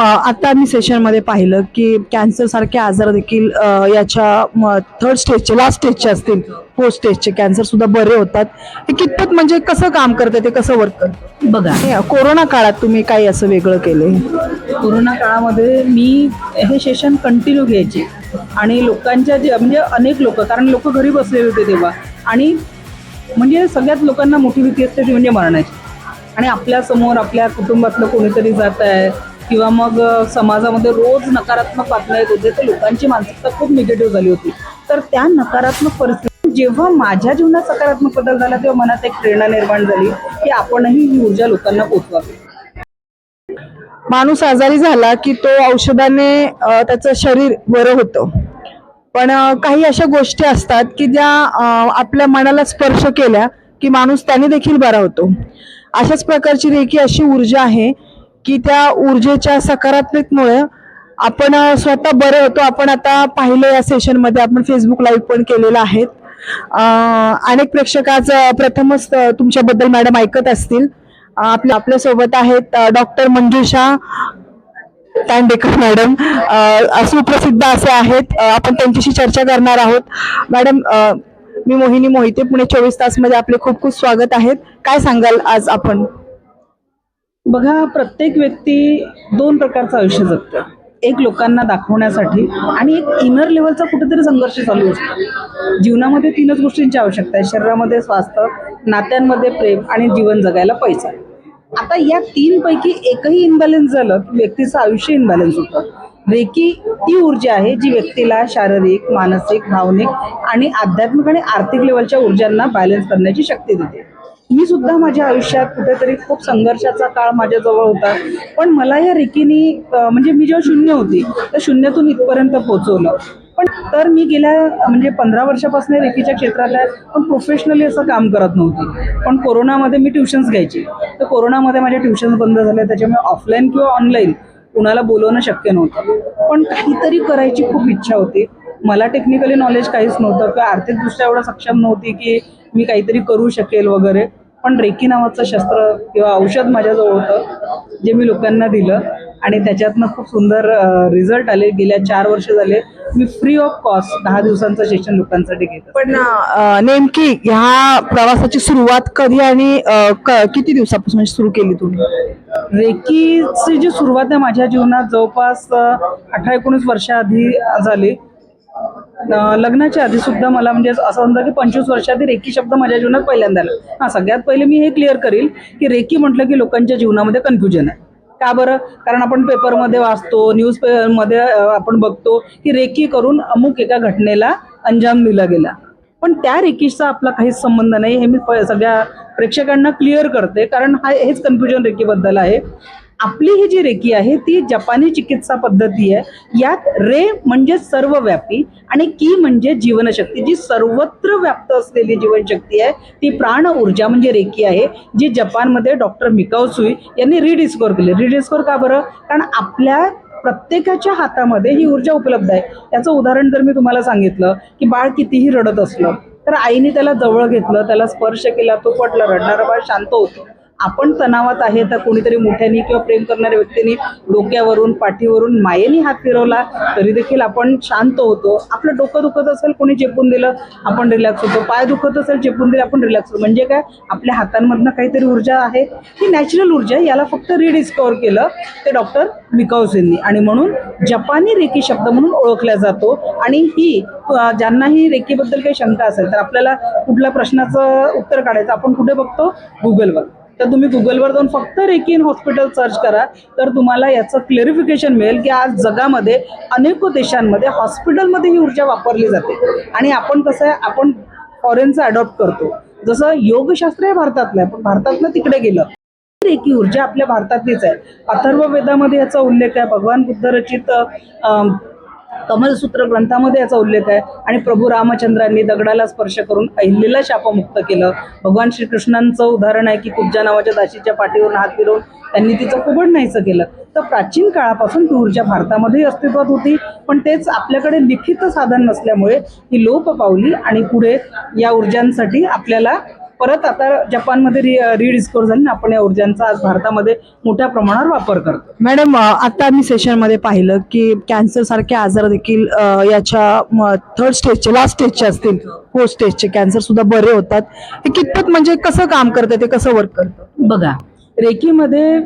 आता आम्ही सेशनमध्ये पाहिलं की कॅन्सर सारखे आजार देखील याच्या थर्ड स्टेजचे लास्ट स्टेजचे असतील, फोर्थ स्टेजचे कॅन्सर सुद्धा बरे होतात. हे कितपत म्हणजे कसं काम करतं, ते कसं वर्क करतं? बघा, कोरोना काळात तुम्ही काही असं वेगळं केलंय? कोरोना काळामध्ये मी हे सेशन कंटिन्यू घ्यायचे आणि लोकांच्या जे म्हणजे अनेक लोक, कारण लोक घरी बसलेले होते तेव्हा, आणि म्हणजे सगळ्यात लोकांना मोठी भीती असते ती म्हणजे मरणाची. आणि आपल्यासमोर आपल्या कुटुंबातलं कोणीतरी जात आहे किंवा मग समाजामध्ये रोज नकारात्मक बातम्या येत होते, तर लोकांची मानसिकता खूप निगेटिव्ह झाली होती. तर त्या नकारात्मक परिस्थितीत जेव्हा माझ्या जीवनात सकारात्मक बदल झाला तेव्हा मनात एक प्रेरणा निर्माण झाली की आपणही ही ऊर्जा लोकांना पोचवावी. माणूस आजारी झाला की तो औषधाने त्याचं शरीर बरं होतं, पण काही अशा गोष्टी असतात की ज्या आपल्या मनाला स्पर्श केल्या की माणूस त्याने देखील बरा होतो. अशाच प्रकारची रेकी अशी ऊर्जा आहे की त्या ऊर्जेच्या सकारात्मकमुळे आपण स्वतः बरे होतो. आपण आता पाहिलं या सेशनमध्ये, आपण फेसबुक लाईव्ह पण केलेलं आहे. अनेक प्रेक्षक आज प्रथमच तुमच्याबद्दल मॅडम ऐकत असतील. आपल्या सोबत आहेत डॉक्टर मंजुषा तांडेकर मॅडम, सुप्रसिद्ध असे आहेत. आपण त्यांच्याशी चर्चा करणार आहोत. मॅडम, मी मोहिनी मोहिते, पुणे 24 तास मध्ये आपले खूप खूप स्वागत आहेत. काय सांगाल आज आपण? बघा, प्रत्येक व्यक्ती दोन प्रकारचं आयुष्य जगतं. एक लोकांना दाखवण्यासाठी आणि एक इनर लेवलचा कुठेतरी संघर्ष चालू असतो. जीवनामध्ये तीनच गोष्टींची आवश्यकता आहे: शरीरामध्ये स्वास्थ्य, नात्यांमध्ये प्रेम आणि जीवन जगायला पैसा. आता या तीन पैकी एकही इनबॅलन्स झालं की व्यक्तीचं आयुष्य इनबॅलन्स होतं. रेकी ती ऊर्जा आहे जी व्यक्तीला शारीरिक, मानसिक, भावनिक आणि आध्यात्मिक आणि आर्थिक लेवलच्या ऊर्जांना बॅलन्स करण्याची शक्ती देते. मी सुद्धा माझ्या आयुष्यात कुठेतरी खूप संघर्षाचा काळ माझ्याजवळ होता, पण मला या रेकीनी म्हणजे मी जेव्हा शून्य होती तर शून्यातून इथपर्यंत पोहोचवलं. पण तर मी गेल्या म्हणजे 15 वर्षापासून रेकीच्या क्षेत्रात आहे, पण प्रोफेशनली असं काम करत नव्हती. पण कोरोनामध्ये मी ट्युशन्स घ्यायची, तर कोरोनामध्ये माझ्या ट्युशन्स बंद झाल्या, त्याच्यामुळे ऑफलाईन किंवा ऑनलाईन कुणाला बोलवणं शक्य नव्हतं. पण काहीतरी करायची खूप इच्छा होती. मला टेक्निकली नॉलेज काहीच नव्हतं किंवा आर्थिकदृष्ट्या एवढं सक्षम नव्हती की मी काहीतरी करू शकेल वगैरे. पण रेकी नावाचं शस्त्र किंवा औषध माझ्याजवळ होतं, जे मी लोकांना दिलं आणि त्याच्यातनं खूप सुंदर रिझल्ट आले. गेल्या 4 वर्ष झाले मी फ्री ऑफ कॉस्ट 10 दिवसांचं सेशन लोकांसाठी घेते. पण नेमकी ह्या प्रवासाची सुरुवात कधी आणि किती दिवसापासून सुरू केली तुम्ही? रेकीची जी सुरुवात आहे माझ्या जीवनात जवळपास 18-19 वर्षाआधी झाली. लग्नाच्या आधी सुद्धा मला म्हणजे असं समजा की 25 वर्षाआधी रेकी शब्द माझ्या जीवनात पहिल्यांदा आला. सगळ्यात पहिले मी हे क्लिअर करील की रेकी म्हटलं की लोकांच्या जीवनामध्ये कन्फ्युजन आहे. का बरं? कारण आपण पेपरमध्ये वाचतो, न्यूज पेपरमध्ये आपण बघतो की रेकी करून अमुक एका घटनेला अंजाम दिला गेला, पण त्या रेकीचा आपला काहीच संबंध नाही. हे मी सगळ्या प्रेक्षकांना क्लिअर करते, कारण हेच कन्फ्युजन रेकीबद्दल आहे. आपली ही जी रेकी आहे ती जपानी चिकित्सा पद्धती आहे. यात रे म्हणजे सर्वव्यापी आणि की म्हणजे जीवनशक्ती, जी सर्वत्र व्याप्त असलेली जीवनशक्ती आहे, ती प्राण ऊर्जा म्हणजे रेकी आहे, जी जपानमध्ये डॉक्टर मिकाओ सुई यांनी रिडिस्कवर केली. रिडिस्कवर का बरं? कारण आपल्या प्रत्येकाच्या हातामध्ये ही ऊर्जा उपलब्ध आहे. याचं उदाहरण जर मी तुम्हाला सांगितलं की बाळ कितीही रडत असलं तर आईने त्याला जवळ घेतलं, त्याला स्पर्श केला, तो पटला, रडणारा बाळ शांत होतं. आपण तणावात आहे तर कोणीतरी मोठ्यानी किंवा प्रेम करणाऱ्या व्यक्तीने डोक्यावरून, पाठीवरून मायेने हात फिरवला तरी देखील आपण शांत होतो. आपलं डोकं दुखत असेल, कोणी चेपून दिलं, आपण रिलॅक्स होतो. पाय दुखत असेल, चेपून दिले, आपण रिलॅक्स होतो. म्हणजे काय? आपल्या हातांमधनं काहीतरी ऊर्जा आहे, ही नॅचरल ऊर्जा आहे. याला फक्त रिडिस्कवर केलं ते डॉक्टर मिकाओ सुईंनी, आणि म्हणून जपानी रेकी शब्द म्हणून ओळखला जातो. आणि ही ज्यांनाही रेकीबद्दल काही शंका असेल तर आपल्याला कुठल्या प्रश्नाचं उत्तर काढायचं, आपण कुठे बघतो? गुगलवर. तर तुम्ही गुगलवर जाऊन फक्त रेकी इन हॉस्पिटल सर्च करा, तर तुम्हाला याचं क्लेरिफिकेशन मिळेल की आज जगामध्ये अनेक देशांमध्ये हॉस्पिटलमध्ये ही ऊर्जा वापरली जाते. आणि आपण कसं आहे, आपण फॉरेनचं अडॉप्ट करतो. जसं योगशास्त्र हे भारतातलं आहे, पण भारतातलं तिकडे गेलं. रेकी ऊर्जा आपल्या भारतातलीच आहे. अथर्ववेदामध्ये याचा उल्लेख आहे, भगवान बुद्ध रचित कमलसूत्र ग्रंथामध्ये याचा उल्लेख आहे. आणि प्रभू रामचंद्रांनी दगडाला स्पर्श करून अहिल्याला शापमुक्त केलं. भगवान श्रीकृष्णांचं उदाहरण आहे की कुब्जा नावाच्या दासीच्या पाठीवरून हात फिरवून त्यांनी तिचं कुबड नाहीचं केलं. तर प्राचीन काळापासून ती ऊर्जा भारतामध्ये अस्तित्वात होती, पण तेच आपल्याकडे लिखित साधन नसल्यामुळे ही लोप पावली. आणि पुढे या ऊर्जांसाठी आपल्याला परत आता जपानमध्ये रिडिस्कवर झाली ना, आपण या ऊर्जांचा आज भारतामध्ये मोठ्या प्रमाणावर वापर करतो. मॅडम, आता मी सेशनमध्ये पाहिलं की कॅन्सर सारखे आजार देखील याच्या थर्ड स्टेजचे, लास्ट स्टेजचे असतील, फोर्थ स्टेजचे कॅन्सर सुद्धा बरे होतात. हे कितपत म्हणजे कसं काम करतं, ते कसं वर्क करतं? बघा, रेकीमध्ये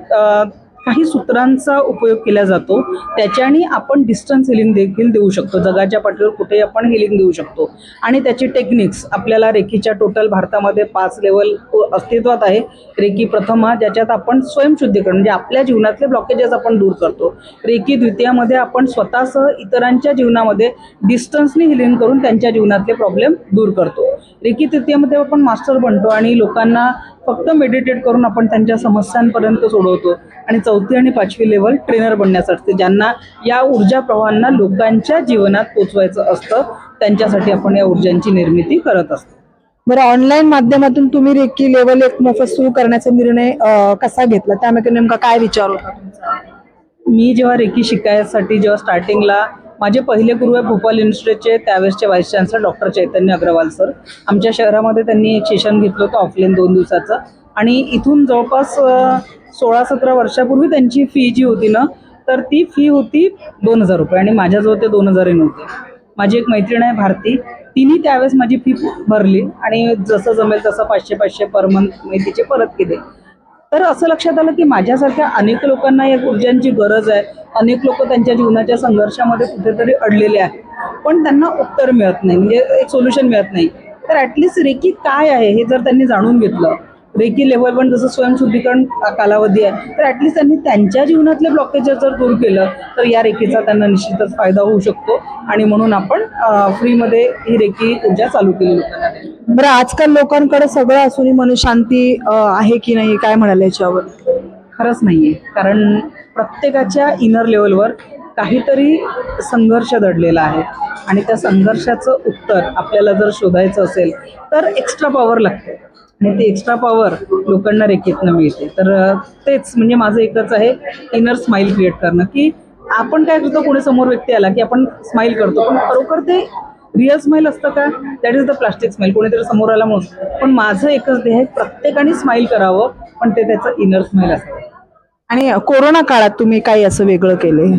काही सूत्रांचा उपयोग केला जातो, त्याच्याने आपण डिस्टन्स हिलिंग देखील देऊ शकतो. जगाच्या पाठीवर कुठेही आपण हिलिंग देऊ शकतो. आणि त्याची टेक्निक्स आपल्याला रेकीच्या टोटल भारतामध्ये 5 लेवल अस्तित्वात आहे. रेकी प्रथम हा, ज्याच्यात आपण स्वयंशुद्धीकरण म्हणजे आपल्या जीवनातले ब्लॉकेजेस आपण दूर करतो. रेकी द्वितीयामध्ये आपण स्वतःसह इतरांच्या जीवनामध्ये डिस्टन्सनी हिलिंग करून त्यांच्या जीवनातले प्रॉब्लेम दूर करतो. रेकी तृतीयामध्ये आपण मास्टर बनतो आणि लोकांना फक्त मेडिटेट करून आपण त्यांच्या समस्यांपर्यंत सोडवतो. आणि 4थी आणि 5वी लेवल ट्रेनर बनण्यासाठी, ज्यांना या ऊर्जा प्रवाहांना लोकांच्या जीवनात पोचवायचं असतं, त्यांच्यासाठी आपण या ऊर्जांची निर्मिती करत असतो. बरं, ऑनलाईन माध्यमातून तुम्ही रेकी लेवल 1 मोफत सुरू करण्याचा निर्णय कसा घेतला? त्यामध्ये नेमका काय विचार होता तुमचा? मी जेव्हा रेकी शिकायसाठी जेव्हा स्टार्टिंगला, माझे पहिले गुरु आहे भोपाल युनिव्हर्सिटीचे त्यावेळेसचे व्हाईस चान्सलर डॉक्टर चैतन्य अग्रवाल सर. आमच्या शहरामध्ये त्यांनी एक सेशन घेतलं होतं ऑफलाईन 2 दिवसाचं. आणि इथून जवळपास 16-17 वर्षापूर्वी त्यांची फी जी होती ना, तर ती फी होती 2,000 रुपये आणि माझ्याजवळ ते 2,000 नव्हते. माझी एक मैत्रीण आहे भारती, तिने त्यावेळेस माझी फी भरली आणि जसं जमेल तसं 500-500 पर मंथ मी तिचे परत केले. तर असं लक्षात आलं की माझ्यासारख्या अनेक लोकांना या ऊर्जांची गरज आहे. अनेक लोक त्यांच्या जीवनाच्या संघर्षामध्ये कुठेतरी अडलेले आहेत, पण त्यांना उत्तर मिळत नाही, म्हणजे एक सोल्युशन मिळत नाही. तर ॲटलिस्ट रेकी काय आहे हे जर त्यांनी जाणून घेतलं, रेकी लेवल 1 जसं स्वयंशुद्धीकरण कालावधी आहे, तर ॲटलिस्ट त्यांनी त्यांच्या जीवनातले ब्लॉकेजेस जर दूर केलं तर या रेकीचा त्यांना निश्चितच फायदा होऊ शकतो. आणि म्हणून आपण फ्रीमध्ये ही रेकी ऊर्जा चालू केली लोकांना. बरं, आजकाल लोकांकडे सगळं असूनही मनशांती आहे की नाही, काय म्हणाल याच्यावर? खरंच नाहीये, कारण प्रत्येकाच्या इनर लेवलवर काहीतरी संघर्ष दडलेला आहे आणि त्या संघर्षाचं उत्तर आपल्याला जर शोधायचं असेल तर एक्स्ट्रा पॉवर लागते आणि ते एक्स्ट्रा पॉवर लोकांना रेकीतनं मिळते. तर तेच म्हणजे माझं एकच आहे, इनर स्माइल क्रिएट करणं. की आपण काय करतो, कोणी समोर व्यक्ती आला की आपण स्माइल करतो, पण खरोखर ते रिअल स्माइल असतं का? That is the plastic smile. कोणीतरी समोर आला म्हणून. पण माझं एकच ध्येय आहे, प्रत्येकाने स्माइल करावं, पण ते त्याचं इनर स्माइल असतं. आणि कोरोना काळात तुम्ही काही असं वेगळं केलंय?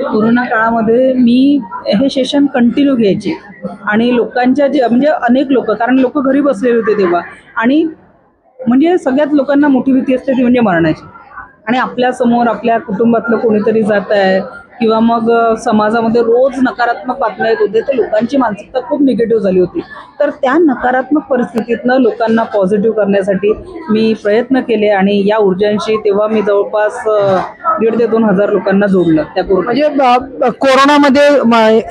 कोरोना काळामध्ये मी हे सेशन कंटिन्यू घ्यायचे आणि लोकांच्या म्हणजे अनेक लोक, कारण लोक घरी बसलेले होते तेव्हा, आणि म्हणजे सगळ्यात लोकांना मोठी भीती असते ती म्हणजे मरणाची. आणि आपल्यासमोर आपल्या कुटुंबातलं कोणीतरी जात आहे किंवा मग समाजामध्ये रोज नकारात्मक बातम्या येत होते, तर लोकांची मानसिकता खूप निगेटिव्ह झाली होती. तर त्या नकारात्मक परिस्थितीतनं लोकांना पॉझिटिव्ह करण्यासाठी मी प्रयत्न केले आणि या ऊर्जांशी तेव्हा मी जवळपास 1,500 ते 2,000 लोकांना जोडलं त्या म्हणजे कोरोनामध्ये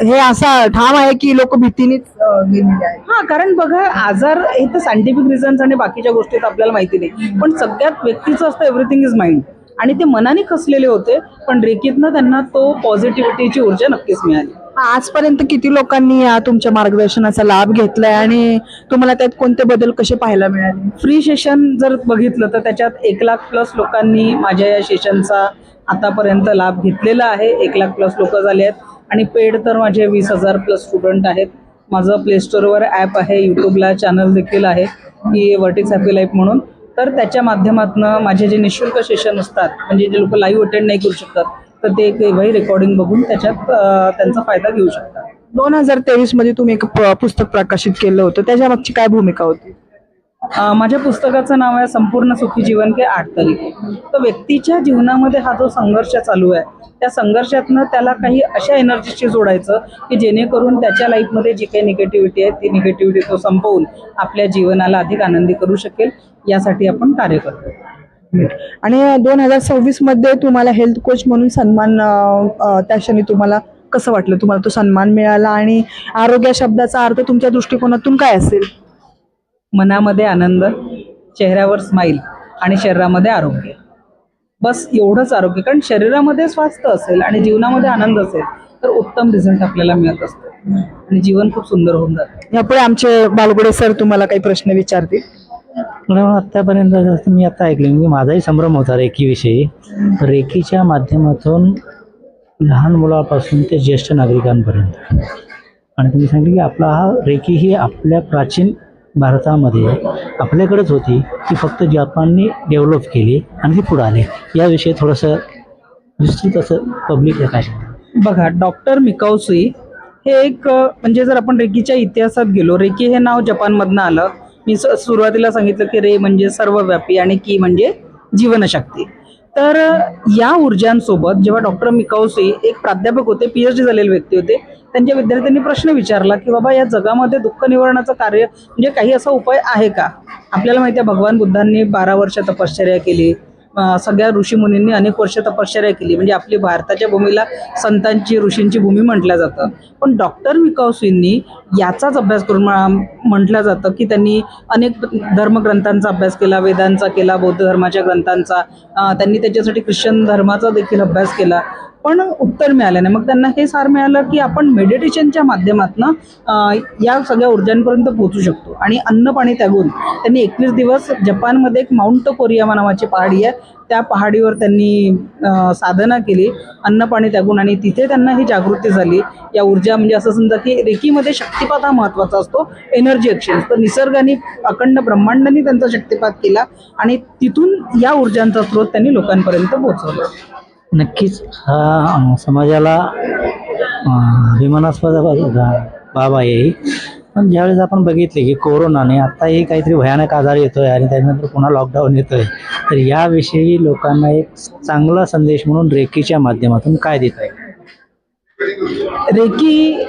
हे असा ठाम आहे की लोक भीतीनेच गेलेले आहेत? हा, कारण बघा, आजार हे तर सायंटिफिक रिझन्स आणि बाकीच्या गोष्टी तर आपल्याला माहिती नाही, पण सगळ्यात व्यक्तीचं असतं एव्हरीथिंग इज माइंड. आणि ते मनाने खसलेले होते, पण रेकीतनं त्यांना तो पॉझिटिव्हिटीची ऊर्जा नक्कीच मिळाली. आजपर्यंत किती लोकांनी या तुमच्या मार्गदर्शनाचा लाभ घेतलाय आणि तुम्हाला त्यात कोणते बदल कसे पाहायला मिळाले? फ्री सेशन जर बघितलं तर त्याच्यात 1,00,000+ लोकांनी माझ्या या सेशनचा आतापर्यंत लाभ घेतलेला आहे. 1,00,000+ लोक झाले आहेत. आणि पेड तर माझे 20,000+ स्टुडंट आहेत. माझं प्ले स्टोअरवर ॲप आहे, यूट्यूबला चॅनल देखील आहे की वर्टेक्स हॅपी लाईफ म्हणून. तर त्याच्या माध्यमातून माझे जे निःशुल्क सेशन असतात, म्हणजे जे लोक लाईव्ह अटेंड नाही करू शकतात, तर ते केव्हाही रेकॉर्डिंग बघून त्याच्यात त्यांचा फायदा घेऊ शकतात. 2023 मध्ये तुम्ही एक पुस्तक प्रकाशित केलं होतं, त्याच्या मागची काय भूमिका होती? माझ्या पुस्तकाचं नाव आहे संपूर्ण सुखी जीवन के 8 तरीके. तर व्यक्तीच्या जीवनामध्ये हा जो संघर्ष चालू आहे, त्या संघर्षातनं त्याला काही अशा एनर्जीशी जोडायचं की जेणेकरून त्याच्या लाईफमध्ये जी काही निगेटिव्हिटी आहे ती निगेटिव्हिटी तो संपवून आपल्या जीवनाला अधिक आनंदी करू शकेल, यासाठी आपण कार्य करतो. आणि 2026 मध्ये तुम्हाला हेल्थ कोच म्हणून सन्मान, त्या क्षणी तुम्हाला कसं वाटलं? तुम्हाला तो सन्मान मिळाला आणि आरोग्य शब्दाचा अर्थ तुमच्या दृष्टिकोनातून काय असेल? मनामध्ये आनंद, चेहऱ्यावर स्माईल आणि शरीरामध्ये आरोग्य. बस एवढंच आरोग्य. कारण शरीरामध्ये स्वास्थ्य असेल आणि जीवनामध्ये आनंद असेल तर उत्तम रिझल्ट आपल्याला मिळत असतो आणि जीवन खूप सुंदर होऊन जातं. यापुढे आमचे बालगुडे सर तुम्हाला काही प्रश्न विचारतील. आत्तापर्यंत जसं मी आता ऐकले, म्हणजे माझाही संभ्रम होता रेकीविषयी. रेकीच्या माध्यमातून लहान मुलापासून ते ज्येष्ठ नागरिकांपर्यंत, आणि तुम्ही सांगितले की आपला हा रेकी ही आपल्या प्राचीन भारतामध्ये आपल्याकडेच होती, ती फक्त जपानने डेव्हलप केली आणि ती पुढे आली. याविषयी थोडंसं विस्तृत असं पब्लिक काय. बघा, डॉक्टर मिकाउसी हे एक म्हणजे जर आपण रेकीच्या इतिहासात गेलो, रेकी हे नाव जपानमधनं आलं. मी सुरुवातीला सांगितलं की रे म्हणजे सर्वव्यापी आणि की म्हणजे जीवनशक्ती. तर या ऊर्जांसोबत जेव्हा डॉक्टर मिकाउसी एक प्राध्यापक होते, PhD झालेले व्यक्ती होते, त्यांच्या विद्यार्थ्यांनी प्रश्न विचारला की बाबा या जगामध्ये दुःख निवारणाचं कार्य म्हणजे काही असा उपाय आहे का. आपल्याला माहिती आहे भगवान बुद्धांनी 12 वर्ष तपश्चर्या केली, सगळ्या ऋषीमुनींनी अनेक वर्ष तपश्चर्या केली. म्हणजे आपली भारताच्या भूमीला संतांची ऋषींची भूमी म्हटलं जातं. पण डॉक्टर मिकाउसींनी याचाच अभ्यास करून म्हटलं जातं की त्यांनी अनेक धर्मग्रंथांचा अभ्यास केला, वेदांचा केला, बौद्ध धर्माच्या ग्रंथांचा, त्यांनी त्याच्यासाठी ख्रिश्चन धर्माचा देखील अभ्यास केला, पण उत्तर मिळालं नाही. मग त्यांना हे सार मिळालं की आपण मेडिटेशनच्या माध्यमातून या सगळ्या ऊर्जांपर्यंत पोहोचू शकतो. आणि अन्न पाणी त्यागून त्यांनी 21 दिवस जपानमध्ये एक माउंट कोरियामा नावाची पहाडी आहे, त्या पहाडीवर त्यांनी साधना केली अन्न पाणी त्यागून, आणि तिथे त्यांना ही जागृती झाली. या ऊर्जा म्हणजे असं समजा की रेकीमध्ये शक्तिपात हा महत्त्वाचा असतो, एनर्जी एक्सचेंज. तर निसर्गाने अखंड ब्रह्मांडाने त्यांचा शक्तिपात केला आणि तिथून या ऊर्जांचा स्रोत त्यांनी लोकांपर्यंत पोहोचवला. नक्कीच हा समाजाला अभिमानास्पद बाब आहे. पण ज्यावेळेस आपण बघितले की कोरोनाने आत्ताही काहीतरी भयानक आजार येतोय आणि त्यानंतर पुन्हा लॉकडाऊन येतोय, तर याविषयी लोकांना एक चांगला संदेश म्हणून रेकीच्या माध्यमातून काय देत आहे. रेकी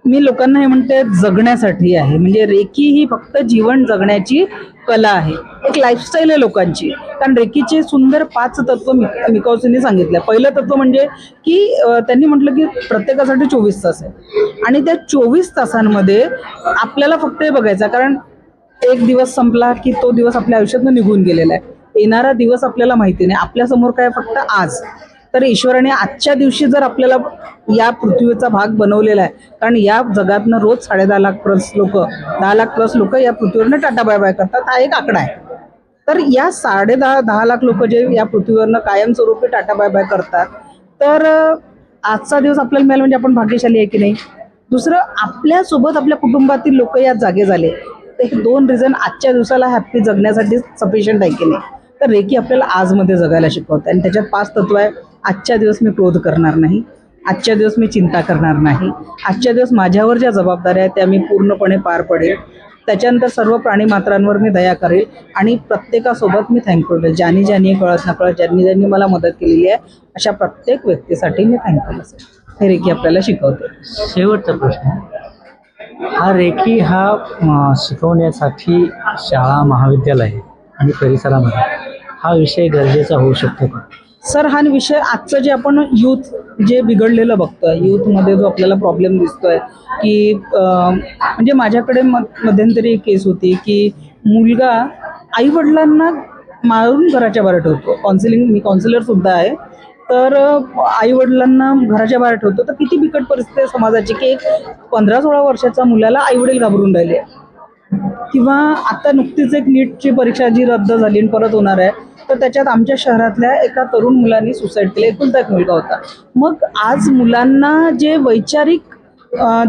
मी लोकांना हे म्हणते जगण्यासाठी आहे. म्हणजे रेकी ही फक्त जीवन जगण्याची कला आहे, एक लाईफस्टाईल आहे लोकांची. कारण रेकीचे सुंदर 5 तत्व मिकाउसींनी सांगितलं. पहिलं तत्व म्हणजे की त्यांनी म्हटलं की प्रत्येकासाठी 24 तास आहे आणि त्या 24 तासांमध्ये आपल्याला फक्त हे बघायचं, कारण एक दिवस संपला की तो दिवस आपल्या आयुष्यातून निघून गेलेला आहे, येणारा दिवस आपल्याला माहिती नाही. आपल्यासमोर काय फक्त आज. तर ईश्वराने आजच्या दिवशी जर आपल्याला या पृथ्वीचा भाग बनवलेला आहे, कारण या जगातनं रोज 10.5 लाख प्लस लोक 10 लाख प्लस लोक या पृथ्वीवरनं टाटा बाय बाय करतात, हा एक आकडा आहे. तर या 10.5 लाख लोक जे या पृथ्वीवरनं कायमस्वरूपी टाटा बाय बाय करतात, तर आजचा दिवस आपल्याला मिळाला म्हणजे आपण भाग्यशाली आहे की नाही. दुसरं, आपल्यासोबत आपल्या कुटुंबातील लोक यात जागे झाले, तर हे 2 रिझन आजच्या दिवसाला हॅप्पी जगण्यासाठी सफिशियंट आहे की नाही. तर रेकी आपल्याला आजमध्ये जगायला शिकवते आणि त्याच्यात 5 तत्व आहे. आजच्या दिवस मी क्रोध करणार नाही, आजच्या दिवस मी चिंता करणार नाही, आजच्या दिवस माझ्यावर ज्या जबाबदाऱ्या आहेत त्या मी पूर्णपणे पार पडेल, त्याच्यानंतर सर्व प्राणीमात्रांवर मी दया करेल आणि प्रत्येकासोबत मी थँकफुल राहील. ज्यांनी कळत नकळत ज्यांनी मला मदत केलेली आहे अशा प्रत्येक व्यक्तीसाठी मी थँकफुल असेल. हे रेकी आपल्याला शिकवते. शेवटचा प्रश्न, हा रेकी हा शिकवण्यासाठी शाळा महाविद्यालय आणि परिसरामध्ये हा विषय गरजेचा होऊ शकतो का. सर, हा विषय आजचं जे आपण यूथ जे बिघडलेलं बघतोय, यूथमध्ये जो आपल्याला प्रॉब्लेम दिसतोय की म्हणजे माझ्याकडे मध्यंतरी एक केस होती की मुलगा आईवडिलांना मारून घराच्या बाहेर ठेवतो. मी काउन्सिलर सुद्धा आहे. तर आईवडिलांना घराच्या बाहेर ठेवतो. तर किती बिकट परिस्थिती आहे समाजाची की एक 15-16 वर्षाचा मुलाला आईवडील घाबरून राहिले. किंवा आता नुकतीच एक नीटची परीक्षा जी रद्द झाली आणि परत होणार आहे, तर त्याच्यात आमच्या शहरातल्या एका तरुण मुलांनी सुसाईड केलं. एकुलता एक मुलगा होता. मग आज मुलांना जे वैचारिक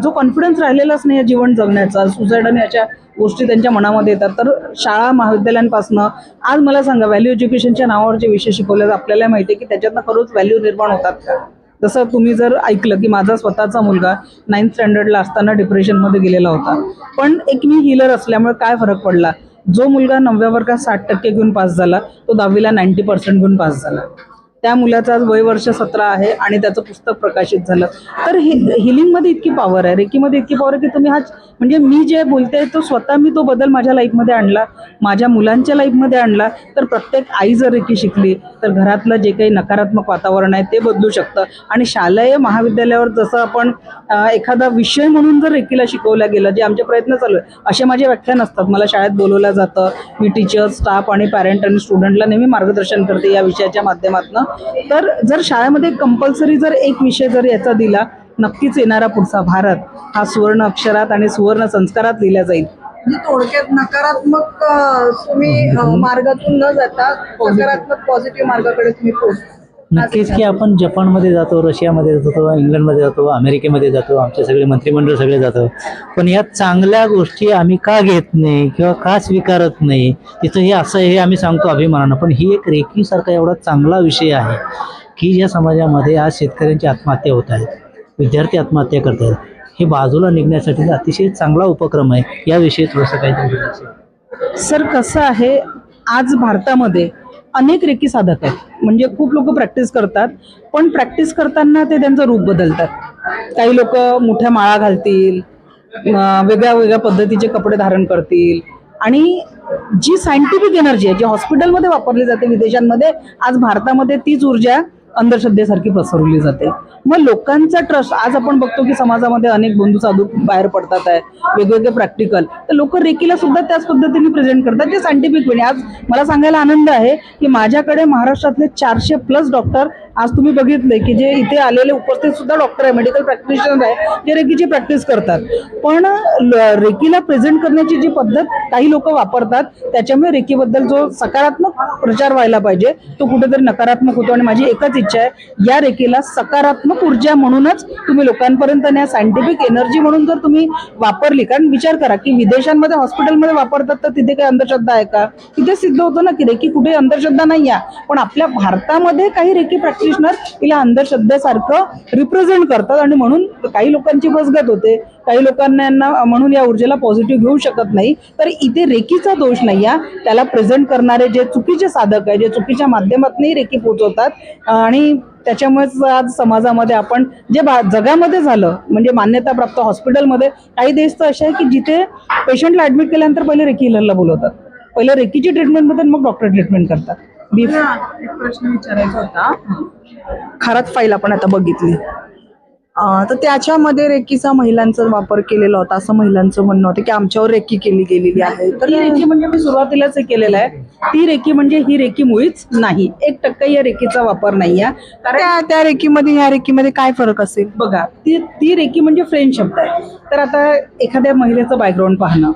जो कॉन्फिडन्स राहिलेलाच नाही जीवन जगण्याचा, सुसाईड आणि अशा गोष्टी त्यांच्या मनामध्ये येतात. तर शाळा महाविद्यालयांपासनं आज मला सांगा, व्हॅल्यू एज्युकेशनच्या नावावर जे विषय शिकवले आपल्याला माहिती आहे की त्याच्यातनं खरंच व्हॅल्यू निर्माण होतात का. जसं तुम्ही जर ऐकलं की माझा स्वतःचा मुलगा 9th स्टँडर्डला असताना डिप्रेशनमध्ये गेलेला होता, पण एक मी हीलर असल्यामुळे काय फरक पडला, जो मुलगा 9व्या वर्गात 60% घेऊन पास झाला तो 10वीला 90% घेऊन पास झाला. त्या मुलाचं आज वय वर्ष 17 आहे आणि त्याचं पुस्तक प्रकाशित झालं. तर हिलिंगमध्ये इतकी पॉवर आहे, रेकीमध्ये इतकी पॉवर आहे की तुम्ही म्हणजे मी जे बोलते तो स्वतः मी तो बदल माझ्या लाईफमध्ये आणला, माझ्या मुलांच्या लाईफमध्ये आणला. तर प्रत्येक आई जर रेकी शिकली तर घरातलं जे काही नकारात्मक वातावरण आहे ते बदलू शकतं. आणि शालेय महाविद्यालयावर जसं आपण एखादा विषय म्हणून जर रेकीला शिकवल्या गेलं, जे आमचे प्रयत्न चालू आहे, असे माझे व्याख्यान असतात. मला शाळेत बोलवलं जातं. मी टीचर, स्टाफ आणि पॅरेंट आणि स्टुडंटला नेहमी मार्गदर्शन करते या विषयाच्या माध्यमातून. तर जर शाळेमध्ये कंपल्सरी जर एक विषय जर याचा दिला, नक्कीच येणारा पुढचा भारत हा सुवर्ण अक्षरात आणि सुवर्ण संस्कारात लिहिला जाईल. म्हणजे थोडक्यात नकारात्मक तुम्ही मार्गातून न जाता सकारात्मक पॉझिटिव्ह मार्गाकडे तुम्ही पोहोचता. नक्कीच की आपण जपानमध्ये जातो, रशियामध्ये जातो, इंग्लंडमध्ये जातो, अमेरिकेमध्ये जातो, आमचे सगळे मंत्रिमंडळ सगळे जातो, पण या चांगल्या गोष्टी आम्ही का घेत नाही किंवा का स्वीकारत नाही, तिथं हे असं हे आम्ही सांगतो अभिमानानं. पण ही एक रेकीसारखा एवढा चांगला विषय आहे की ज्या समाजामध्ये आज शेतकऱ्यांची आत्महत्या होत आहेत, विद्यार्थी आत्महत्या करत आहेत, हे बाजूला निघण्यासाठी अतिशय चांगला उपक्रम आहे. याविषयी थोडंसं काहीतरी बोलायचं. सर कसं आहे, आज भारतामध्ये अनेक रेकी साधक आहेत. म्हणजे खूप लोक प्रॅक्टिस करतात, पण प्रॅक्टिस करताना ते त्यांचं रूप बदलतात. काही लोक मोठ्या माळा घालतील, वेगळ्या वेगळ्या पद्धतीचे कपडे धारण करतील, आणि जी सायंटिफिक एनर्जी आहे जी हॉस्पिटलमध्ये वापरली जाते विदेशांमध्ये, आज भारतामध्ये तीच ऊर्जा अंधश्रद्धेसारखी पसरवली जाते. मग लोकांचा ट्रस्ट, आज आपण बघतो की समाजामध्ये अनेक बंधू साधू बाहेर पडतात आहे, वेगवेगळे प्रॅक्टिकल, तर लोक रेकीला सुद्धा त्याच पद्धतीने प्रेझेंट करतात जे सायंटिफिक वेने. आज मला सांगायला आनंद आहे की माझ्याकडे महाराष्ट्रातले 400+ डॉक्टर आज तुम्ही बघितले की जे इथे आलेले उपस्थित सुद्धा डॉक्टर आहे, मेडिकल प्रॅक्टिशनर आहे, जे रेकीची प्रॅक्टिस करतात. पण रेकीला प्रेझेंट करण्याची जी पद्धत काही लोक वापरतात, त्याच्यामुळे रेकीबद्दल जो सकारात्मक प्रचार व्हायला पाहिजे तो कुठेतरी नकारात्मक होतो. आणि माझी एकच इच्छा आहे, या रेकीला सकारात्मक ऊर्जा म्हणूनच तुम्ही लोकांपर्यंत न्या, सायंटिफिक एनर्जी म्हणून जर तुम्ही वापरली. कारण विचार करा की विदेशांमध्ये हॉस्पिटलमध्ये वापरतात तर तिथे काही अंधश्रद्धा आहे का? तिथे सिद्ध होतं ना की रेकी कुठे अंधश्रद्धा नाही आहे. पण आपल्या भारतामध्ये काही रेकी प्रॅक्टिशनर तिला अंधश्रद्धेसारखं रिप्रेझेंट करतात, आणि म्हणून काही लोकांची फसगत होते, काही लोकांना म्हणून या ऊर्जेला पॉझिटिव्ह घेऊ शकत नाही. तर इथे रेकीचा दोष नाही आहे, त्याला प्रेझेंट करणारे जे चुकीचे साधक आहे, जे चुकीच्या माध्यमातूनही रेकी पोहोचवतात. आणि त्याच्यामुळेच आज समाजामध्ये आपण जे जगामध्ये झालं, म्हणजे मान्यताप्राप्त हॉस्पिटलमध्ये काही देश तर असे आहे की जिथे पेशंटला ऍडमिट केल्यानंतर पहिले रेकी हिलरला बोलवतात, पहिले रेकीची ट्रीटमेंट होते, मग डॉक्टर ट्रीटमेंट करतात. एक प्रश्न विचारायचा होता. खरात फाईल आपण आता बघितली, तर त्याच्यामध्ये रेकीचा महिलांचा वापर केलेला होता, असं महिलांचं म्हणणं होतं की आमच्यावर रेकी केली गेलेली आहे. तर ही रेकी म्हणजे मी सुरुवातीलाच हे केलेलं आहे, ती रेकी म्हणजे ही रेकी मुळीच नाही, 1% या रेकीचा वापर नाही आहे. कारण त्या रेकीमध्ये ह्या रेकीमध्ये काय फरक असेल? बघा, ती रेकी म्हणजे फ्रेंच शब्द आहे. तर आता एखाद्या महिलेचं बॅकग्राऊंड पाहणं,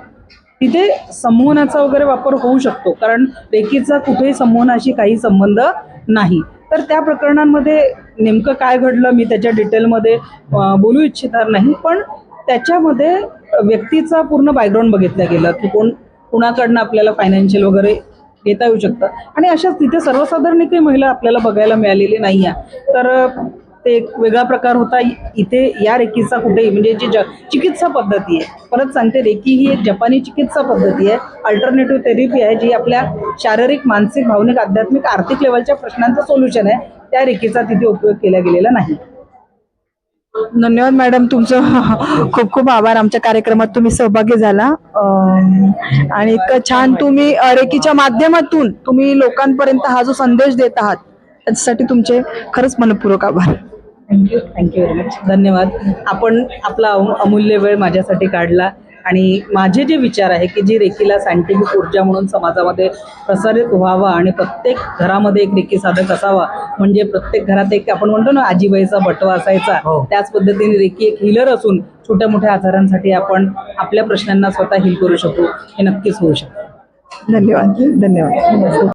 तिथे संमोहनाचा वगैरे वापर होऊ शकतो, कारण रेकीचा कुठेही संमोहनाशी काही संबंध नाही. तर त्या प्रकरणांमध्ये नेमकं काय घडलं मी त्याच्या डिटेलमध्ये बोलू इच्छिणार नाही, पण त्याच्यामध्ये व्यक्तीचा पूर्ण बॅकग्राऊंड बघितलं गेलं की कुणाकडनं आपल्याला फायनान्शियल वगैरे घेता येऊ शकतं. आणि अशाच तिथे सर्वसाधारण काही महिला आपल्याला बघायला मिळालेली नाही आहे. तर ते एक वेगळा प्रकार होता. इथे या रेकीचा कुठेही, म्हणजे जी चिकित्सा पद्धती आहे, परत सांगते, रेकी ही एक जपानी चिकित्सा पद्धती आहे, अल्टरनेटिव्ह थेरपी आहे, जी आपल्या शारीरिक, मानसिक, भावनिक, आध्यात्मिक, आर्थिक लेवलच्या प्रश्नांचं सोल्युशन आहे. त्या रेकीचा तिथे उपयोग केला गेलेला नाही. धन्यवाद मॅडम, तुमचं खूप खूप आभार. आमच्या कार्यक्रमात तुम्ही सहभागी झाला, आणि इतकं छान तुम्ही रेकीच्या माध्यमातून तुम्ही लोकांपर्यंत हा जो संदेश देत आहात, त्याच्यासाठी तुमचे खरंच मनपूर्वक आभार. Thank you very much. धन्यवाद. आपण आपला अमूल्य वेळ माझ्यासाठी काढला, आणि माझे जे विचार आहे की जी रेकीला सायंटिफिक ऊर्जा म्हणून समाजामध्ये प्रसारित व्हावा, आणि प्रत्येक घरामध्ये एक रेकी साधक असावा, म्हणजे प्रत्येक घरात एक, आपण म्हणतो ना, आजीबाईचा बटवा असायचा, त्याच पद्धतीने रेकी एक हिलर असून छोट्या मोठ्या आजारांसाठी आपण आपल्या प्रश्नांना स्वतः हील करू शकू, हे नक्कीच होऊ शकतं. धन्यवाद. धन्यवाद.